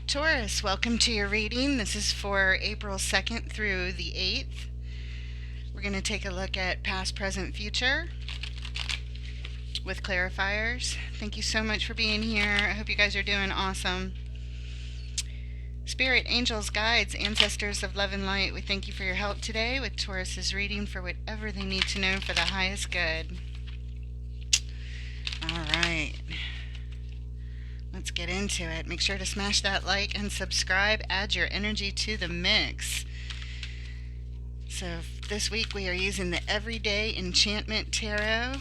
Taurus, welcome to your reading. This is for April 2nd through the 8th. We're going to take a look at past, present, future with clarifiers. Thank you so much for being here. I hope you guys are doing awesome. Spirit, angels, guides, ancestors of love and light, we thank you for your help today with Taurus's reading for whatever they need to know for the highest good. All right. Let's get into it. Make sure to smash that like and subscribe. Add your energy to the mix. So this week we are using the Everyday Enchantment Tarot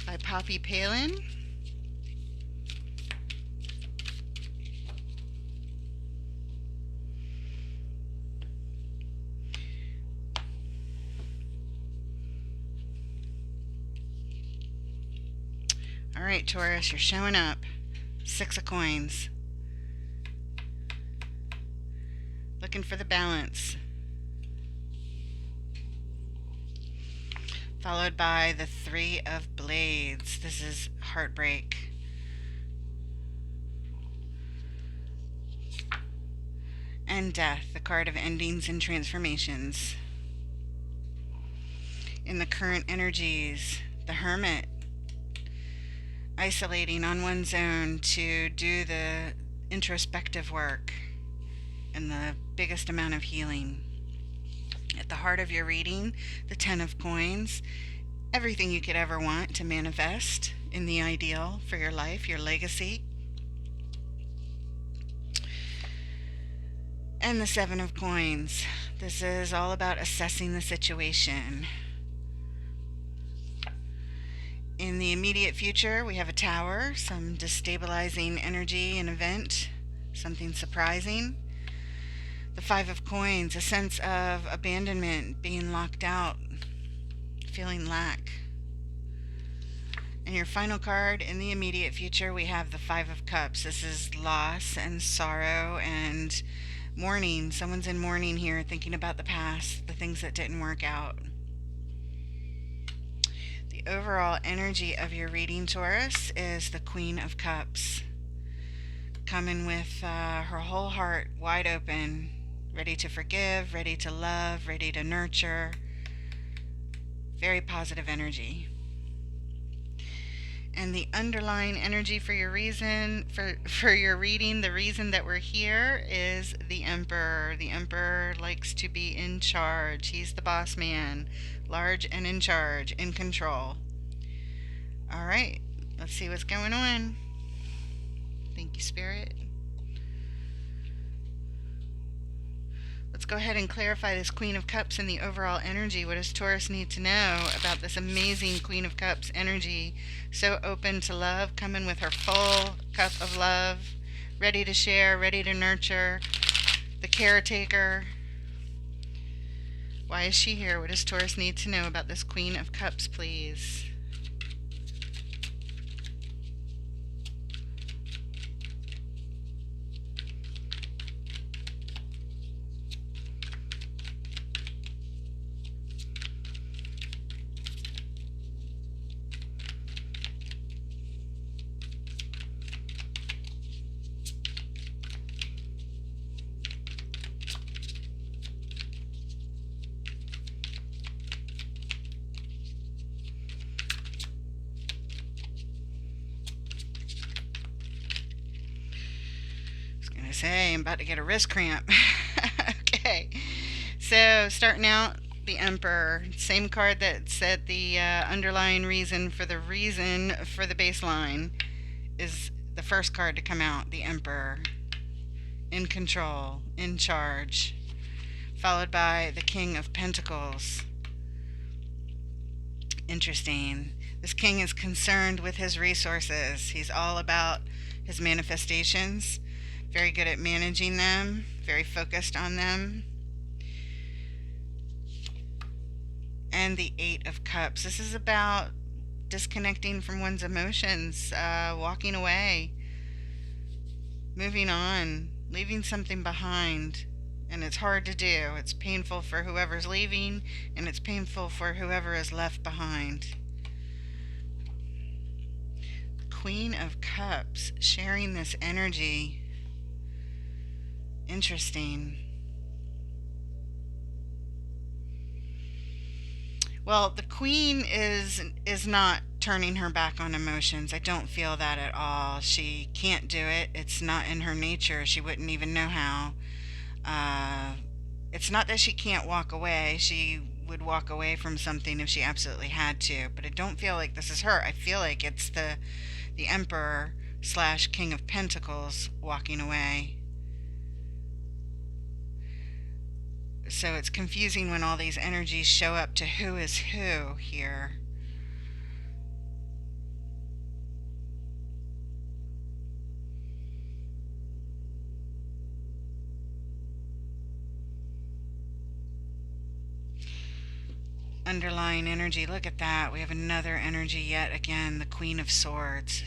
by Poppy Palin. All right, Taurus, you're showing up. 6 of coins. Looking for the balance. Followed by the 3 of blades. This is heartbreak. And death, the card of endings and transformations. In the current energies, the hermit, isolating on one's own to do the introspective work and the biggest amount of healing. At the heart of your reading, the 10 of coins, everything you could ever want to manifest in the ideal for your life, your legacy. And the 7 of coins. This is all about assessing the situation. In the immediate future, we have a tower, some destabilizing energy, an event, something surprising. The 5 of coins, a sense of abandonment, being locked out, feeling lack. And your final card, in the immediate future, we have the 5 of cups. This is loss and sorrow and mourning. Someone's in mourning here, thinking about the past, the things that didn't work out. The overall energy of your reading, Taurus, is the Queen of Cups. Coming with her whole heart wide open, ready to forgive, ready to love, ready to nurture. Very positive energy. And the underlying energy for your reason, for your reading, the reason that we're here is the Emperor. The Emperor likes to be in charge. He's the boss man, large and in charge, in control. All right, let's see what's going on. Thank you, Spirit. Let's go ahead and clarify this Queen of Cups and the overall energy. What does Taurus need to know about this amazing Queen of Cups energy? So open to love, coming with her full cup of love, ready to share, ready to nurture, the caretaker. Why is she here? What does Taurus need to know about this Queen of Cups, please? I'm about to get a wrist cramp. Okay, so starting out, the Emperor, same card that said the underlying reason for the baseline is the first card to come out, the Emperor, in control, in charge, followed by the King of Pentacles. Interesting. This king is concerned with his resources. He's all about his manifestations. Very good at managing them, very focused on them. And the 8 of Cups. This is about disconnecting from one's emotions, walking away, moving on, leaving something behind. And it's hard to do. It's painful for whoever's leaving, and it's painful for whoever is left behind. Queen of Cups, sharing this energy. Interesting. Well, the queen is not turning her back on emotions. I don't feel that at all. She can't do it. It's not in her nature. She wouldn't even know how. Uh, it's not that she can't walk away. She would walk away from something if she absolutely had to. But I don't feel like this is her. I feel like it's the Emperor slash King of Pentacles walking away. So it's confusing when all these energies show up to who is who here. Underlying energy. Look at that. We have another energy yet again, the Queen of Swords.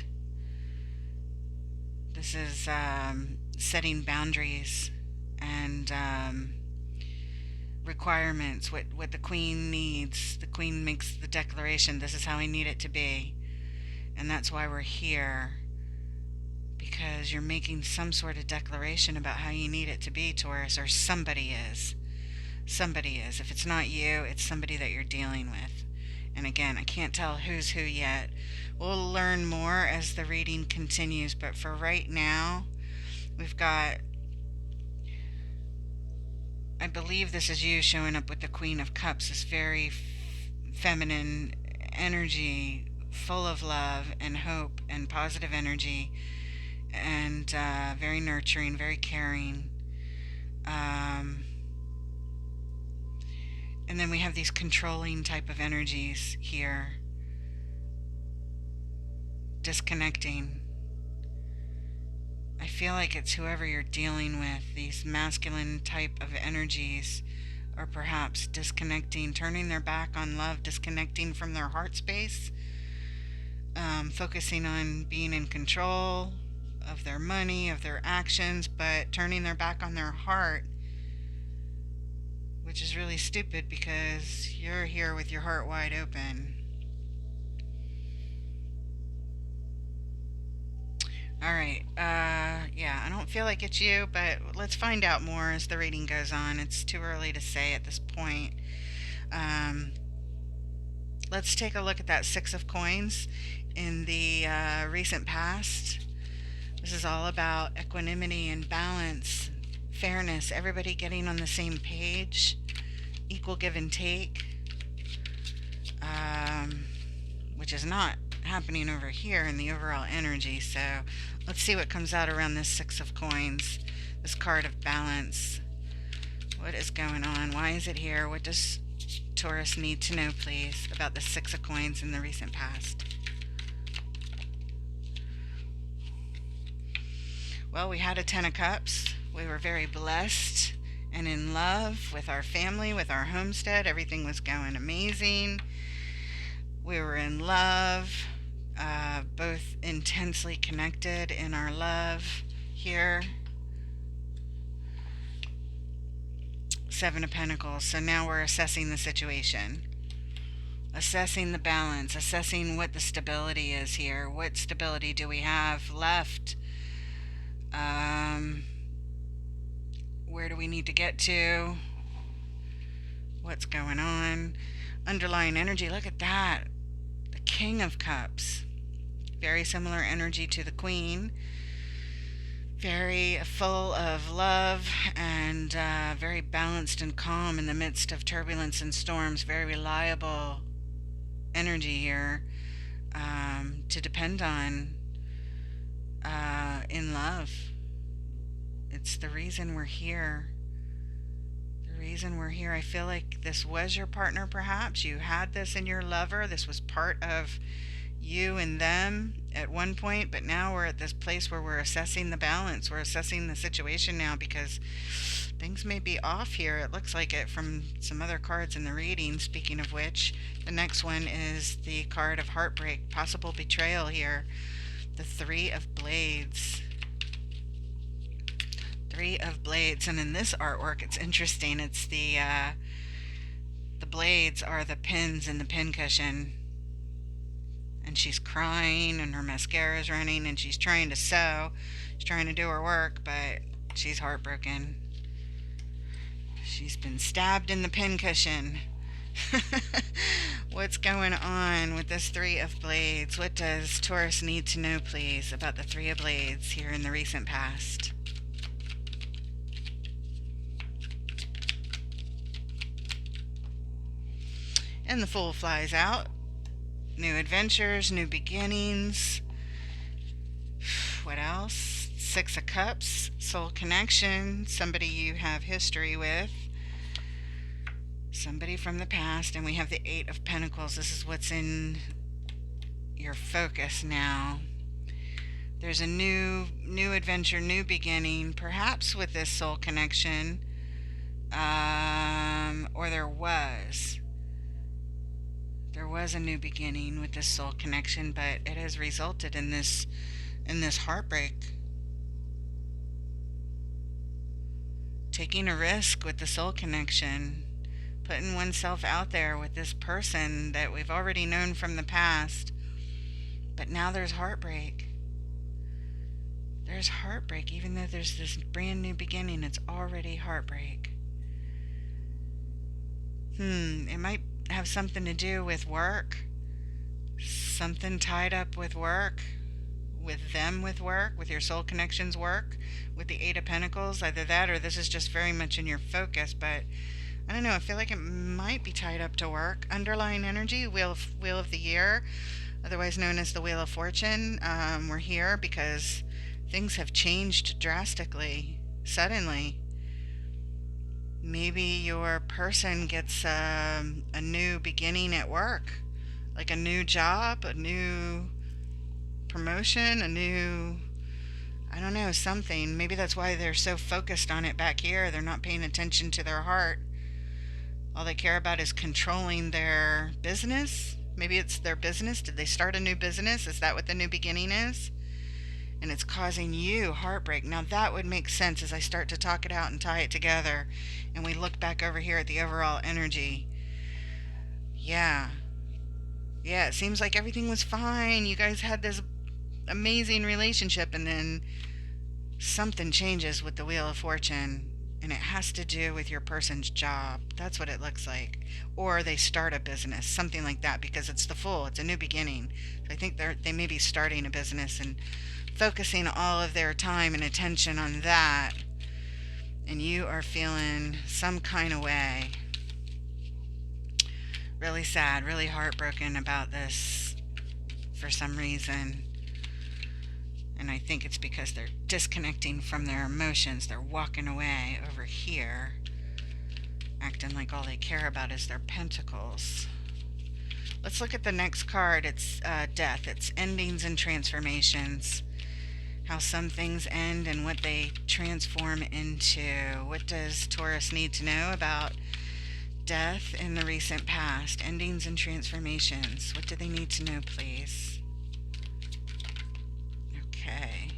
This is setting boundaries and requirements, what the Queen needs. The Queen makes the declaration, this is how I need it to be. And that's why we're here. Because you're making some sort of declaration about how you need it to be, Taurus, or somebody is. Somebody is. If it's not you, it's somebody that you're dealing with. And again, I can't tell who's who yet. We'll learn more as the reading continues, but for right now, we've got, I believe this is you showing up with the Queen of Cups, this very feminine energy, full of love and hope and positive energy, and very nurturing, very caring. Um, and then we have these controlling type of energies here, disconnecting. I feel like it's whoever you're dealing with, these masculine type of energies, or perhaps disconnecting, turning their back on love, disconnecting from their heart space, focusing on being in control of their money, of their actions, but turning their back on their heart, which is really stupid because you're here with your heart wide open. All right. Yeah, I don't feel like it's you, but let's find out more as the reading goes on. It's too early to say at this point. Um, let's take a look at that Six of Coins in the recent past. This is all about equanimity and balance, fairness, everybody getting on the same page, equal give and take, um, which is not happening over here in the overall energy. So let's see what comes out around this Six of Coins, this card of balance. What is going on? Why is it here? What does Taurus need to know, please, about the Six of Coins in the recent past? Well, we had a Ten of Cups. We were very blessed and in love with our family, with our homestead. Everything was going amazing. We were in love, both intensely connected in our love here. Seven of Pentacles. So now we're assessing the situation, assessing the balance, assessing what the stability is here. What stability do we have left? Where do we need to get to? What's going on? Underlying energy. Look at that. The King of Cups. Very similar energy to the Queen. Very full of love and very balanced and calm in the midst of turbulence and storms. Very reliable energy here to depend on in love. It's the reason we're here. The reason we're here. I feel like this was your partner, perhaps. You had this in your lover. This was part of you and them at one point, but now we're at this place where we're assessing the balance. We're assessing the situation now because things may be off here. It looks like it from some other cards in the reading. Speaking of which, the next one is the card of heartbreak, possible betrayal here. The Three of Blades. Three of Blades. And in this artwork, it's interesting. It's the blades are the pins in the pincushion. And she's crying and her mascara is running and she's trying to sew. She's trying to do her work, but She's heartbroken. She's been stabbed in the pincushion. What's going on with this Three of Blades? What does Taurus need to know, please, about the Three of Blades here in the recent past? And the Fool flies out. New adventures, new beginnings. What else? Six of Cups, soul connection, somebody you have history with, somebody from the past, and we have the Eight of Pentacles. This is what's in your focus now. There's a new adventure, new beginning, perhaps with this soul connection, or there was a new beginning with this soul connection, but it has resulted in this heartbreak. Taking a risk with the soul connection, putting oneself out there with this person that we've already known from the past, but now there's heartbreak. There's heartbreak, even though there's this brand new beginning, it's already heartbreak. It might have something to do with work, something tied up with work, with them, with work, with your soul connections work, with the Eight of Pentacles, either that or this is just very much in your focus, but I don't know, I feel like it might be tied up to work. Underlying energy, Wheel of the Year, otherwise known as the Wheel of Fortune. We're here because things have changed drastically, suddenly. Maybe your person gets a new beginning at work, like a new job, a new promotion, I don't know, something. Maybe that's why they're so focused on it back here. They're not paying attention to their heart. All they care about is controlling their business. Maybe it's their business. Did they start a new business? Is that what the new beginning is? And it's causing you heartbreak. Now that would make sense as I start to talk it out and tie it together. And we look back over here at the overall energy. Yeah, it seems like everything was fine. You guys had this amazing relationship, and then something changes with the Wheel of Fortune, and it has to do with your person's job. That's what it looks like. Or they start a business, something like that, because it's the Fool. It's a new beginning. So I think they may be starting a business and focusing all of their time and attention on that, and you are feeling some kind of way. Really sad, really heartbroken about this for some reason. And I think it's because they're disconnecting from their emotions. They're walking away over here, acting like all they care about is their pentacles. Let's look at the next card. It's Death. It's endings and transformations. How some things end and what they transform into. What does Taurus need to know about death in the recent past? Endings and transformations. What do they need to know, please? Okay.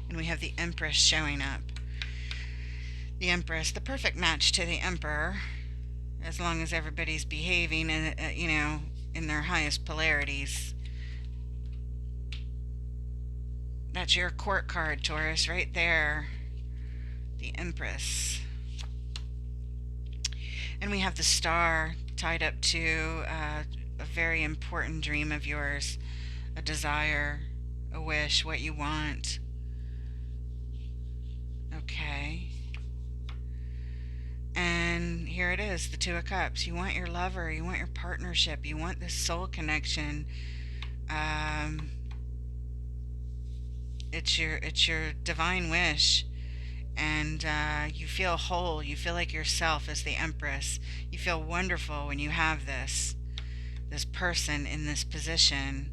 And we have the Empress showing up. The Empress, the perfect match to the Emperor, as long as everybody's behaving and in their highest polarities. That's your court card, Taurus, right there. The Empress. And we have the Star tied up to a very important dream of yours, a desire, a wish, what you want. Okay. And here it is, the Two of Cups. You want your lover, you want your partnership, you want this soul connection. It's your divine wish, and you feel whole. You feel like yourself as the Empress. You feel wonderful when you have this person in this position,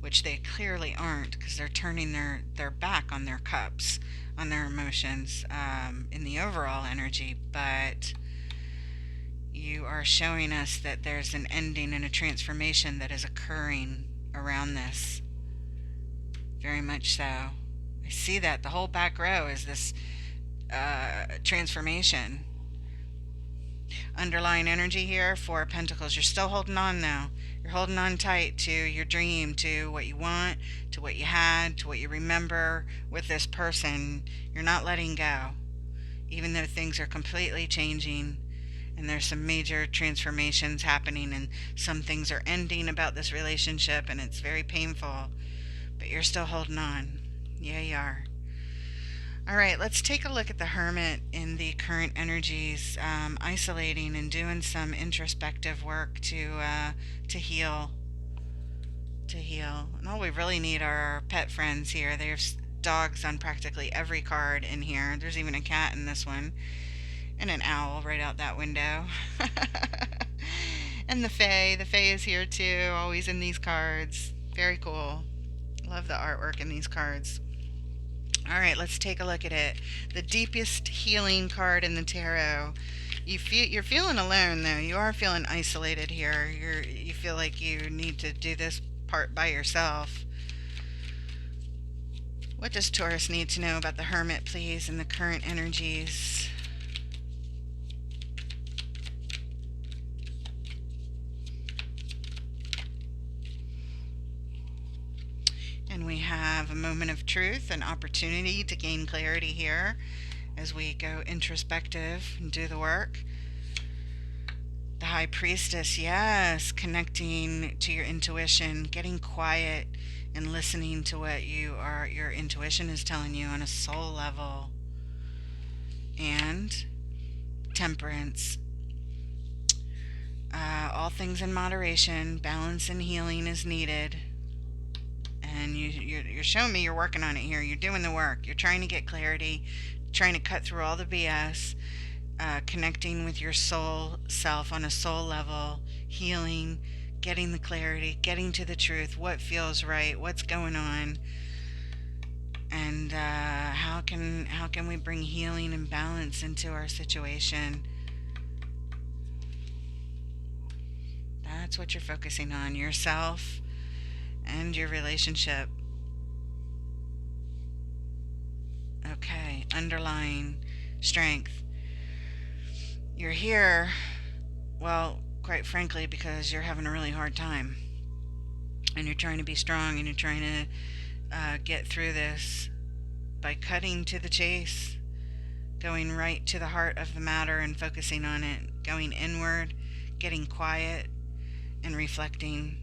which they clearly aren't, because they're turning their back on their cups, on their emotions, in the overall energy. But you are showing us that there's an ending and a transformation that is occurring around this. Very much so. I see that. The whole back row is this transformation. Underlying energy here, Four of Pentacles. You're still holding on, though. You're holding on tight to your dream, to what you want, to what you had, to what you remember with this person. You're not letting go. even though things are completely changing and there's some major transformations happening and some things are ending about this relationship and it's very painful, but you're still holding on. Yeah, you are. All right, let's take a look at the Hermit in the current energies, isolating and doing some introspective work to heal, to heal. And all we really need are our pet friends here. There's dogs on practically every card in here. There's even a cat in this one, and an owl right out that window. And the Fae. The Fae is here too, always in these cards. Very cool. Love the artwork in these cards. All right, let's take a look at it. The deepest healing card in the tarot. You're feeling alone though. You are feeling isolated here. You feel like you need to do this part by yourself. What does Taurus need to know about the Hermit, please, in the current energies? And we have a moment of truth, an opportunity to gain clarity here as we go introspective and do the work. The High Priestess, yes, connecting to your intuition, getting quiet and listening to what your intuition is telling you on a soul level. And Temperance. All things in moderation, balance and healing is needed. And you're showing me you're working on it here. You're doing the work. You're trying to get clarity, trying to cut through all the BS, connecting with your soul self on a soul level, healing, getting the clarity, getting to the truth, what feels right, what's going on, and how can we bring healing and balance into our situation. That's what you're focusing on, yourself and your relationship. Okay, underlying strength. You're here, well, quite frankly, because you're having a really hard time. And you're trying to be strong and you're trying to get through this by cutting to the chase, going right to the heart of the matter and focusing on it, going inward, getting quiet and reflecting,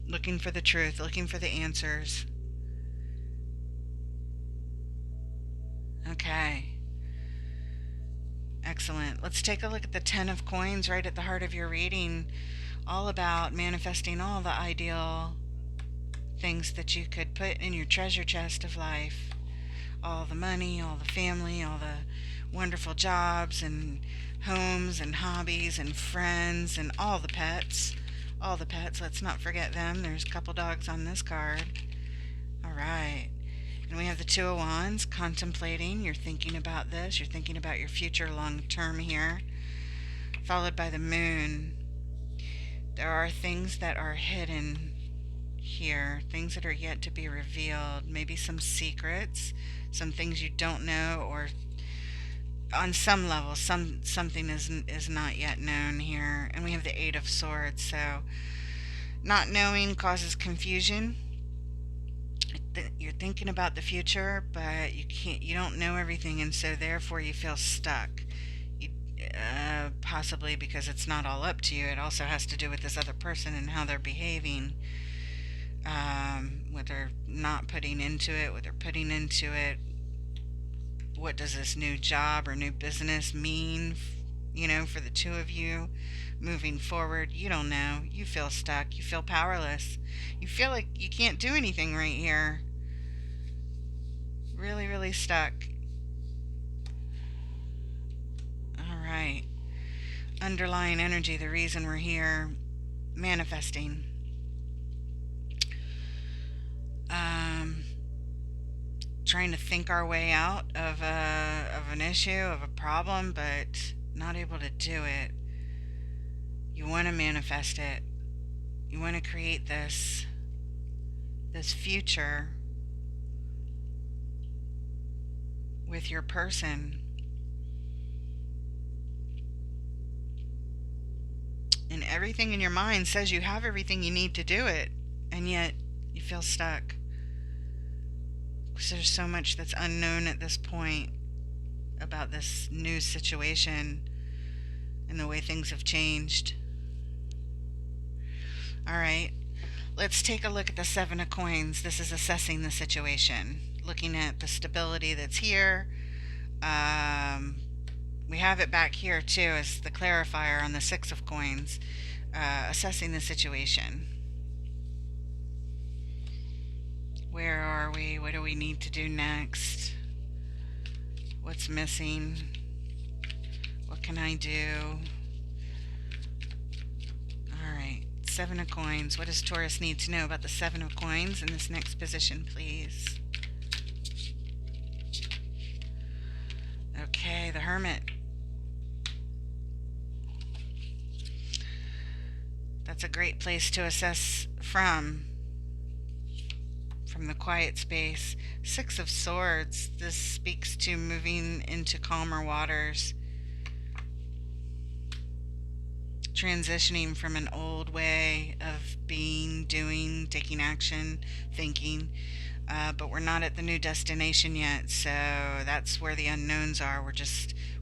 looking for the truth, looking for the answers. Okay. Excellent. Let's take a look at the Ten of Coins right at the heart of your reading, all about manifesting all the ideal things that you could put in your treasure chest of life. All the money, all the family, all the wonderful jobs and homes and hobbies and friends and all the pets. All the pets, let's not forget them. There's a couple dogs on this card. All right. And we have the Two of Wands, contemplating. You're thinking about this. You're thinking about your future long term here. Followed by the Moon. There are things that are hidden here, things that are yet to be revealed. Maybe some secrets, some things you don't know, or on some level, something is not yet known here. And we have the Eight of Swords. So, not knowing causes confusion. You're thinking about the future, but you don't know everything, and so therefore you feel stuck. You, possibly because it's not all up to you. It also has to do with this other person and how they're behaving. What they're not putting into it, what they're putting into it. What does this new job or new business mean, for the two of you moving forward? You don't know. You feel stuck. You feel powerless. You feel like you can't do anything right here. Really, really stuck. All right. Underlying energy, the reason we're here, manifesting. Trying to think our way out of an issue, of a problem, but not able to do it. You want to manifest it. You want to create this future with your person. And everything in your mind says you have everything you need to do it, and yet you feel stuck. Because there's so much that's unknown at this point. about this new situation and the way things have changed. All right, let's take a look at the Seven of Coins. This is assessing the situation, looking at the stability that's here. Um, we have it back here too as the clarifier on the Six of Coins, assessing the situation. Where are we? What do we need to do next? What's missing? What can I do? Alright, Seven of Coins. What does Taurus need to know about the Seven of Coins in this next position, please? Okay, the Hermit. That's a great place to assess from the quiet space. Six of Swords. This speaks to moving into calmer waters. Transitioning from an old way of being, doing, taking action, thinking. But we're not at the new destination yet, so that's where the unknowns are.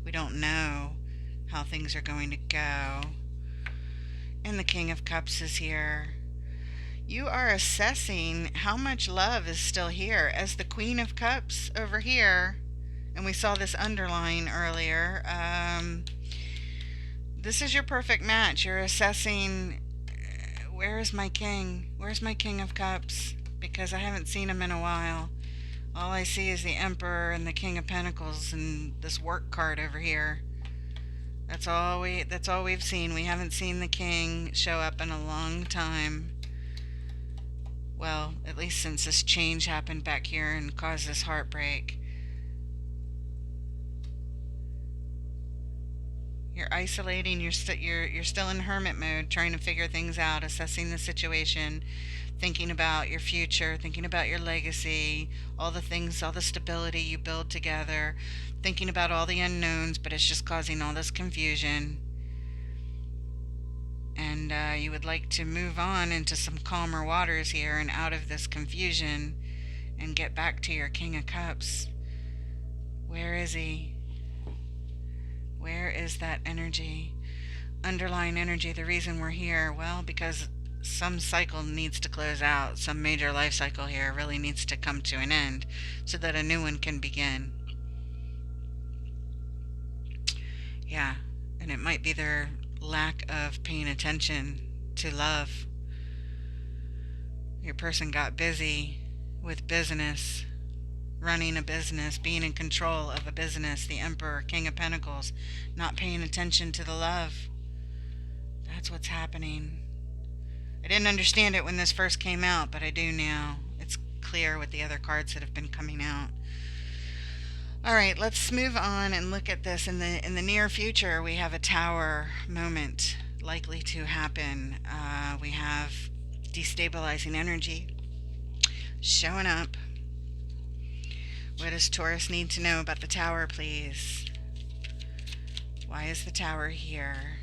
We don't know how things are going to go. And the King of Cups is here. You are assessing how much love is still here. As the Queen of Cups over here, and we saw this underline earlier, this is your perfect match. You're assessing, where is my king? Where's my King of Cups? Because I haven't seen him in a while. All I see is the Emperor and the King of Pentacles and this work card over here. That's all we've seen. We haven't seen the king show up in a long time. Well, at least since this change happened back here and caused this heartbreak. You're isolating. You're still in hermit mode, trying to figure things out, assessing the situation, thinking about your future, thinking about your legacy, all the things, all the stability you build together, thinking about all the unknowns, but it's just causing all this confusion. And you would like to move on into some calmer waters here and out of this confusion and get back to your King of Cups. Where is he? Where is that energy? Underlying energy, the reason we're here, well, because some cycle needs to close out. Some major life cycle here really needs to come to an end so that a new one can begin. Yeah, and it might be their lack of paying attention to love. Your person got busy with business, running a business, being in control of a business, the Emperor, King of Pentacles, not paying attention to the love. That's what's happening. I didn't understand it when this first came out, but I do now. It's clear with the other cards that have been coming out. All right, let's move on and look at this. In the near future, we have a Tower moment likely to happen. We have destabilizing energy showing up. What does Taurus need to know about the Tower, please? Why is the Tower here?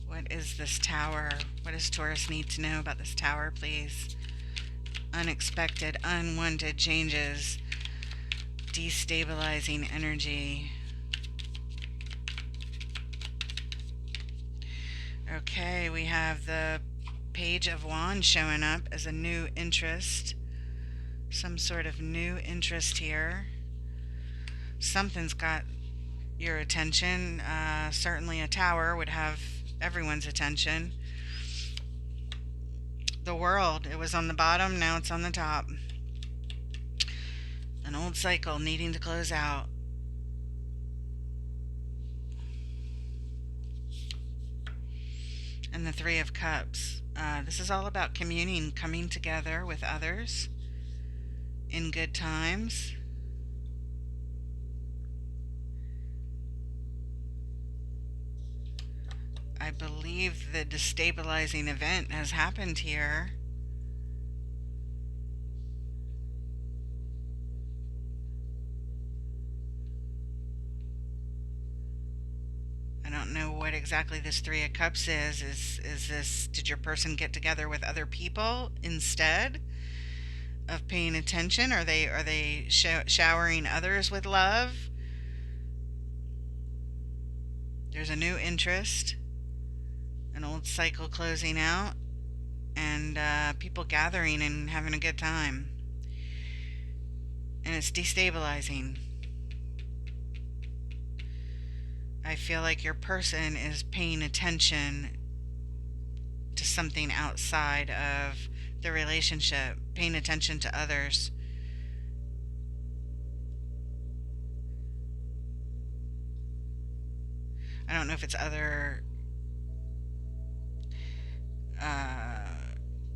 What is this Tower? What does Taurus need to know about this Tower, please? Unexpected, unwanted changes. Destabilizing energy. Okay, we have the Page of Wands showing up as a new interest. Some sort of new interest here. Something's got your attention. Certainly a Tower would have everyone's attention. The World, it was on the bottom, now it's on the top. An old cycle needing to close out. And the Three of Cups. This is all about communing, coming together with others in good times. I believe the destabilizing event has happened here. I don't know what exactly this Three of Cups is this, did your person get together with other people instead? of paying attention? Are they showering others with love? There's a new interest, an old cycle closing out, and people gathering and having a good time. And it's destabilizing. I feel like your person is paying attention to something outside of the relationship, paying attention to others. I don't know if it's other uh,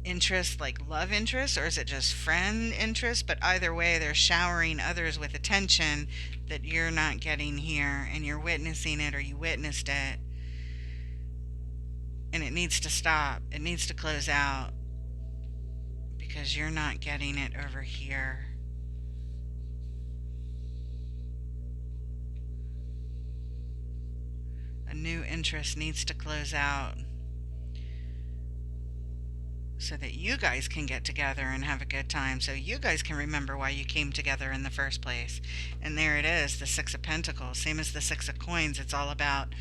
interest, like love interest, or is it just friend interest? But either way, they're showering others with attention that you're not getting here, and you're witnessing it, or you witnessed it, and it needs to stop. It needs to close out because you're not getting it over here. A new interest needs to close out so that you guys can get together and have a good time, so you guys can remember why you came together in the first place. And there it is, the Six of Pentacles, same as the Six of Coins. It's all about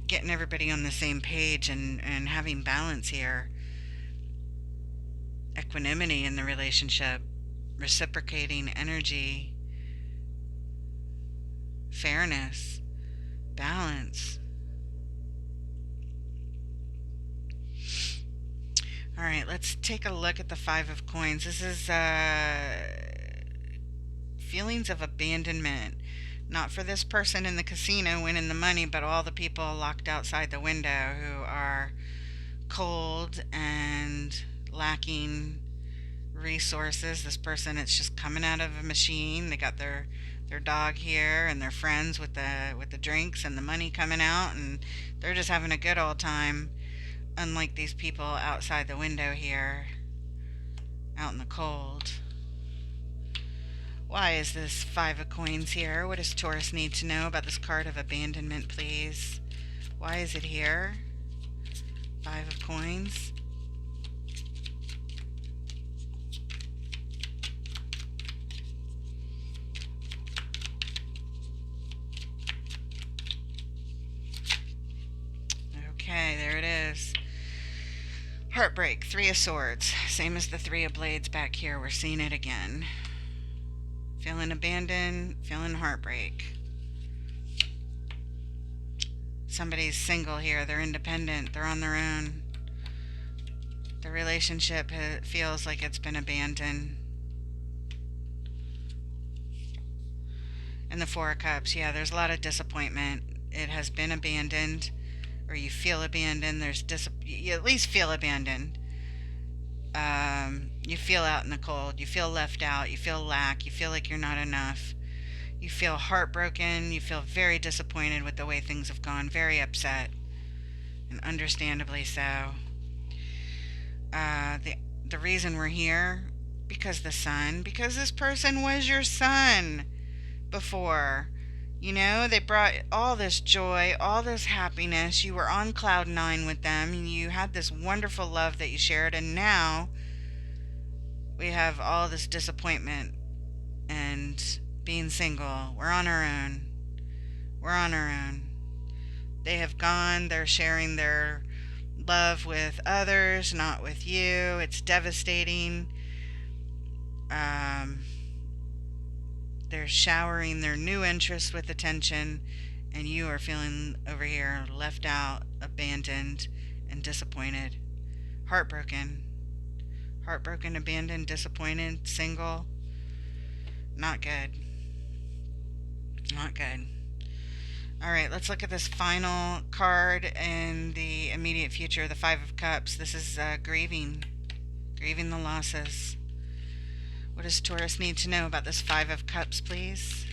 getting everybody on the same page and having balance here, equanimity in the relationship, reciprocating energy, fairness, balance. All right, let's take a look at the Five of Coins. This is feelings of abandonment. Not for this person in the casino winning the money, but all the people locked outside the window who are cold and lacking resources. This person, it's just coming out of a machine. They got their dog here and their friends with the drinks and the money coming out, and they're just having a good old time. Unlike these people outside the window here, out in the cold. Why is this Five of Coins here? What does Taurus need to know about this card of abandonment, please? Why is it here? Five of Coins. Okay, there it is. Heartbreak, Three of Swords. Same as the Three of Blades back here. We're seeing it again. Feeling abandoned, feeling heartbreak. Somebody's single here. They're independent. They're on their own. The relationship feels like it's been abandoned. And the Four of Cups. Yeah, there's a lot of disappointment. It has been abandoned. Or you feel abandoned. You at least feel abandoned. You feel out in the cold. You feel left out. You feel lack. You feel like you're not enough. You feel heartbroken. You feel very disappointed with the way things have gone. Very upset. And understandably so. The reason we're here, because the sun. Because this person was your son before. You know, they brought all this joy, all this happiness. You were on cloud nine with them. You had this wonderful love that you shared. And now we have all this disappointment and being single. We're on our own. We're on our own. They have gone. They're sharing their love with others, not with you. It's devastating. They're showering their new interest with attention, and you are feeling over here left out, abandoned, and disappointed. Heartbroken. Heartbroken, abandoned, disappointed, single. Not good. Not good. Alright, let's look at this final card in the immediate future, the Five of Cups. This is grieving. Grieving the losses. What does Taurus need to know about this Five of Cups, please?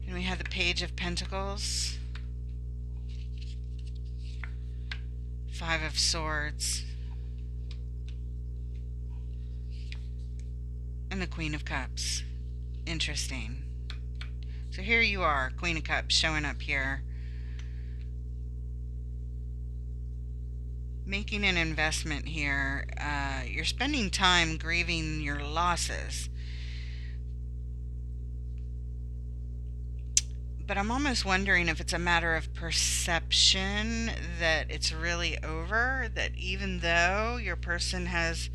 And we have the Page of Pentacles. Five of Swords. and the Queen of Cups. Interesting. So here you are, Queen of Cups showing up here. Making an investment here. You're spending time grieving your losses. But I'm almost wondering if it's a matter of perception that it's really over, that even though your person has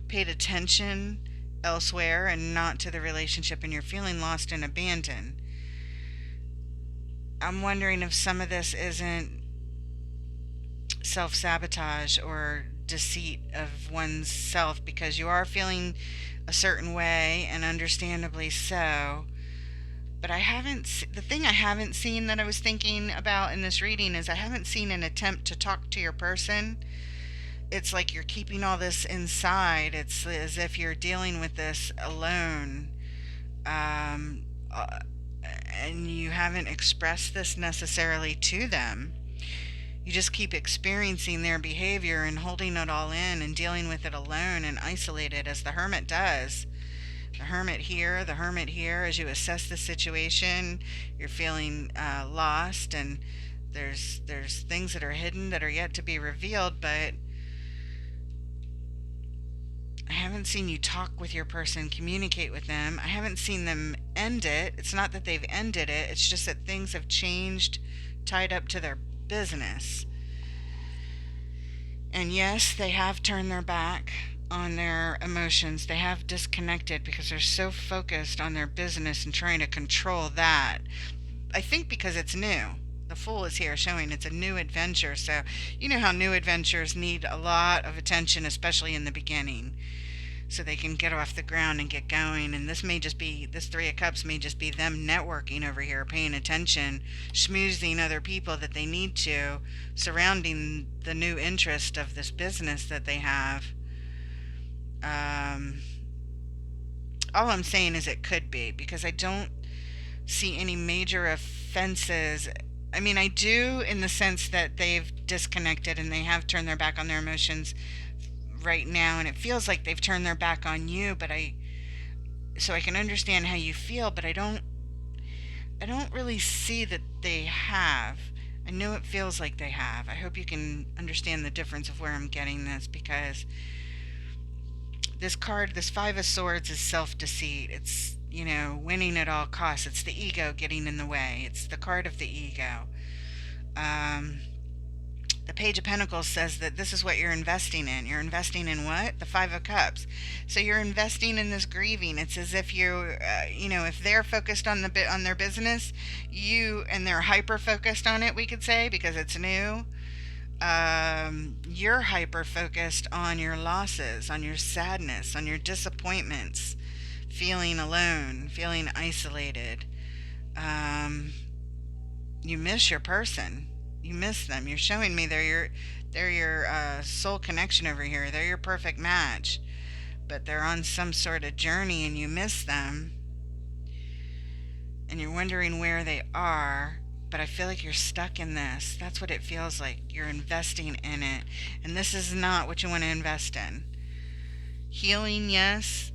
paid attention elsewhere and not to the relationship and you're feeling lost and abandoned, I'm wondering if some of this isn't self sabotage or deceit of one's self because you are feeling a certain way, and understandably so. But the thing I haven't seen that I was thinking about in this reading is I haven't seen an attempt to talk to your person. It's like you're keeping all this inside. It's as if you're dealing with this alone. Um, uh, and you haven't expressed this necessarily to them. You just keep experiencing their behavior and holding it all in and dealing with it alone and isolated, as the hermit does. The hermit here, as you assess the situation, you're feeling lost, and there's things that are hidden that are yet to be revealed, but I haven't seen you talk with your person, communicate with them. I haven't seen them end it. It's not that they've ended it, it's just that things have changed, tied up to their business. And yes, they have turned their back on their emotions. They have disconnected because they're so focused on their business and trying to control that. I think because it's new. The Fool is here showing it's a new adventure. So, you know how new adventures need a lot of attention, especially in the beginning, so they can get off the ground and get going. And this Three of Cups may just be them networking over here, paying attention, schmoozing other people that they need to, surrounding the new interest of this business that they have. Um, all I'm saying is it could be, because I don't see any major offenses. I mean, I do, in the sense that they've disconnected and they have turned their back on their emotions right now, and it feels like they've turned their back on you, but so I can understand how you feel, but I don't really see that they have. I know it feels like they have. I hope you can understand the difference of where I'm getting this, because this card, this Five of Swords, is self-deceit. It's, winning at all costs. It's the ego getting in the way. It's the card of the ego. The Page of Pentacles says that this is what you're investing in. You're investing in what? The Five of Cups. So you're investing in this grieving. It's as if if they're focused on on their business, and they're hyper focused on it, we could say, because it's new. You're hyper focused on your losses, on your sadness, on your disappointments, feeling alone, feeling isolated. You miss your person. You miss them. You're showing me they're your soul connection over here. They're your perfect match, but they're on some sort of journey, and you miss them, and you're wondering where they are. But I feel like you're stuck in this. That's what it feels like. You're investing in it, and this is not what you want to invest in. Healing, yes.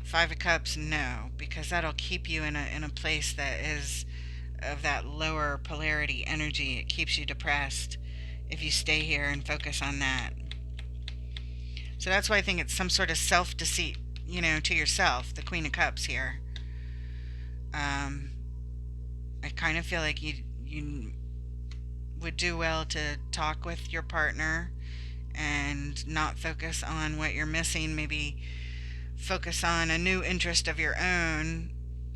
Five of Cups, no, because that'll keep you in a place that is of that lower polarity energy. It keeps you depressed if you stay here and focus on that. So that's why I think it's some sort of self-deceit, to yourself, the Queen of Cups here. I kind of feel like you would do well to talk with your partner and not focus on what you're missing. Maybe focus on a new interest of your own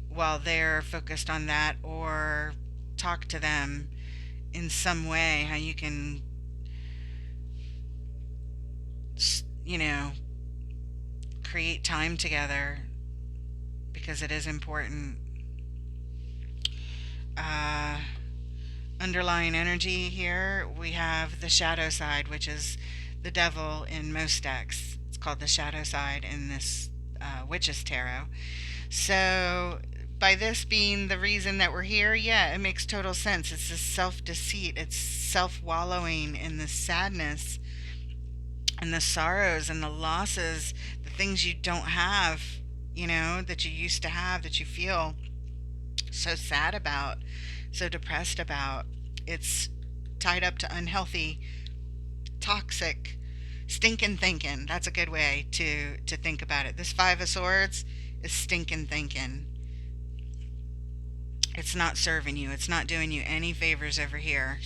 while they're focused on that, or talk to them in some way how you can, create time together, because it is important. Underlying energy here, we have the shadow side, which is the devil in most decks. It's called the shadow side in this Witch's Tarot. So by this being the reason that we're here, yeah, it makes total sense. It's this self-deceit. It's self-wallowing in the sadness and the sorrows and the losses, the things you don't have that you used to have, that you feel so sad about, so depressed about. It's tied up to unhealthy, toxic, stinking thinking. That's a good way to think about it. This Five of Swords is stinking thinking. It's not serving you. It's not doing you any favors over here.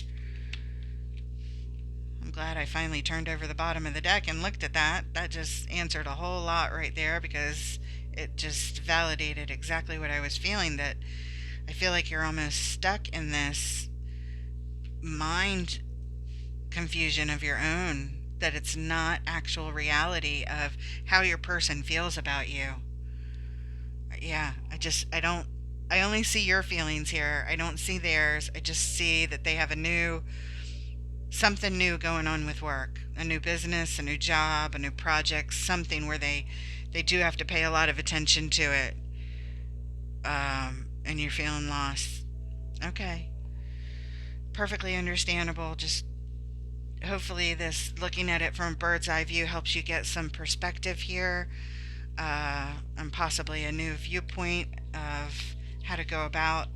I'm glad I finally turned over the bottom of the deck and looked at that. That just answered a whole lot right there, because it just validated exactly what I was feeling, that I feel like you're almost stuck in this mind confusion of your own, that it's not actual reality of how your person feels about you. Yeah, I only see your feelings here. I don't see theirs. I just see that they have something new going on with work, a new business, a new job, a new project, something where they do have to pay a lot of attention to it. And you're feeling lost. Okay, perfectly understandable. Just hopefully this looking at it from a bird's eye view helps you get some perspective here, and possibly a new viewpoint of how to go about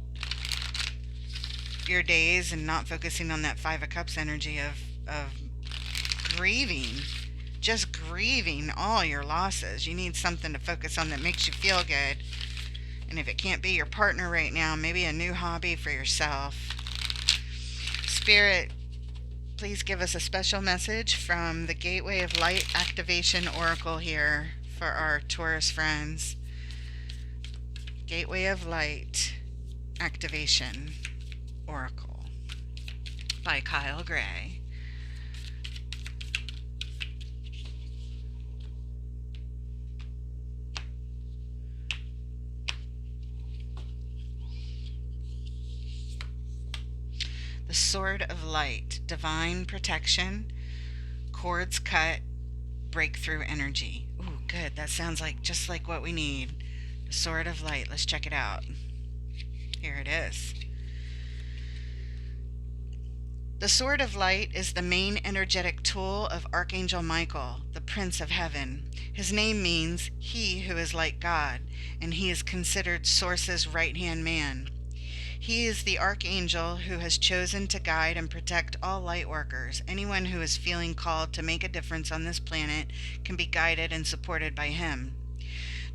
your days, and not focusing on that Five of Cups energy of grieving, just grieving all your losses. You need something to focus on that makes you feel good. And if it can't be your partner right now, maybe a new hobby for yourself. Spirit, please give us a special message from the Gateway of Light Activation Oracle here for our Taurus friends. Gateway of Light Activation Oracle by Kyle Gray. The Sword of Light, divine protection, cords cut, breakthrough energy. Ooh, good. That sounds like just like what we need. The Sword of Light. Let's check it out. Here it is. The Sword of Light is the main energetic tool of Archangel Michael, the Prince of Heaven. His name means he who is like God, and he is considered Source's right-hand man. He is the archangel who has chosen to guide and protect all light workers. Anyone who is feeling called to make a difference on this planet can be guided and supported by him.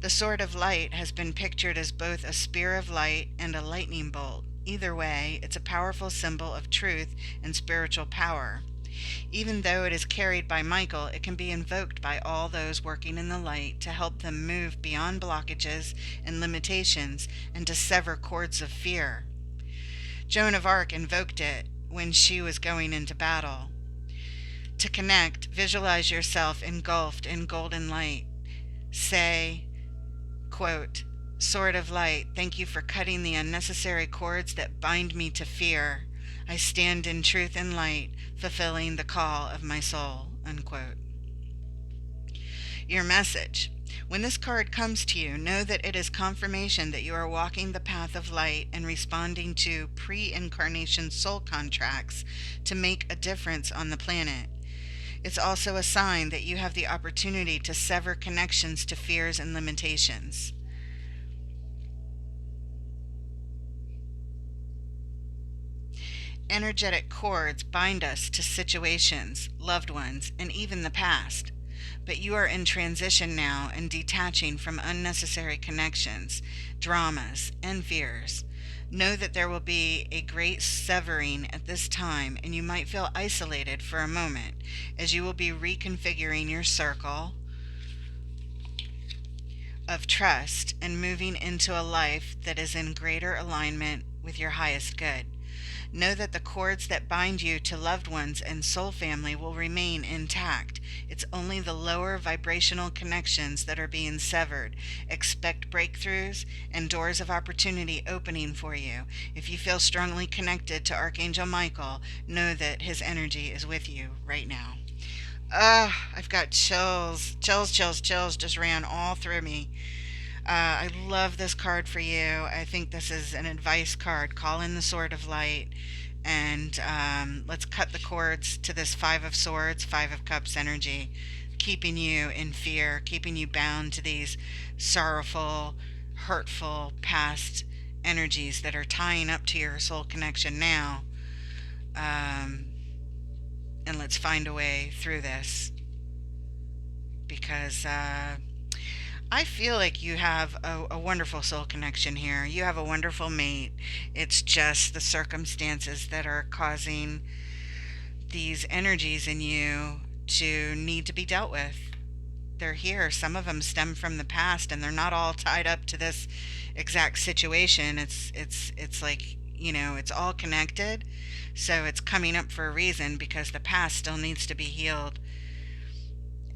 The Sword of Light has been pictured as both a spear of light and a lightning bolt. Either way, it's a powerful symbol of truth and spiritual power. Even though it is carried by Michael, it can be invoked by all those working in the light to help them move beyond blockages and limitations and to sever cords of fear. Joan of Arc invoked it when she was going into battle. To connect, visualize yourself engulfed in golden light. Say, quote, Sword of Light, thank you for cutting the unnecessary cords that bind me to fear. I stand in truth and light, fulfilling the call of my soul, unquote. Your message. When this card comes to you, know that it is confirmation that you are walking the path of light and responding to pre-incarnation soul contracts to make a difference on the planet. It's also a sign that you have the opportunity to sever connections to fears and limitations. Energetic cords bind us to situations, loved ones, and even the past. But you are in transition now and detaching from unnecessary connections, dramas, and fears. Know that there will be a great severing at this time, and you might feel isolated for a moment, as you will be reconfiguring your circle of trust and moving into a life that is in greater alignment with your highest good. Know that the cords that bind you to loved ones and soul family will remain intact. It's only the lower vibrational connections that are being severed. Expect breakthroughs and doors of opportunity opening for you. If you feel strongly connected to Archangel Michael, know that his energy is with you right now. I've got chills. Chills just ran all through me. I love this card for you. I think this is an advice card. Call in the Sword of Light, and let's cut the cords to this Five of Swords, Five of Cups energy. Keep keeping you in fear, keeping you bound to these sorrowful, hurtful past energies that are tying up to your soul connection now. Um, and let's find a way through this, because I feel like you have a wonderful soul connection here. You have a wonderful mate. It's just the circumstances that are causing these energies in you to need to be dealt with. They're here. Some of them stem from the past, and they're not all tied up to this exact situation. It's like, it's all connected. So it's coming up for a reason, because the past still needs to be healed.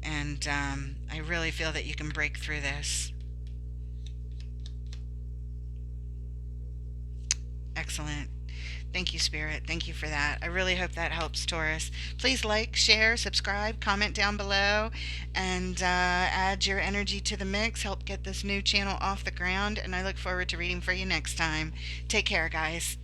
And I really feel that you can break through this. Excellent. Thank you, Spirit. Thank you for that. I really hope that helps, Taurus. Please like, share, subscribe, comment down below, and add your energy to the mix. Help get this new channel off the ground, and I look forward to reading for you next time. Take care, guys.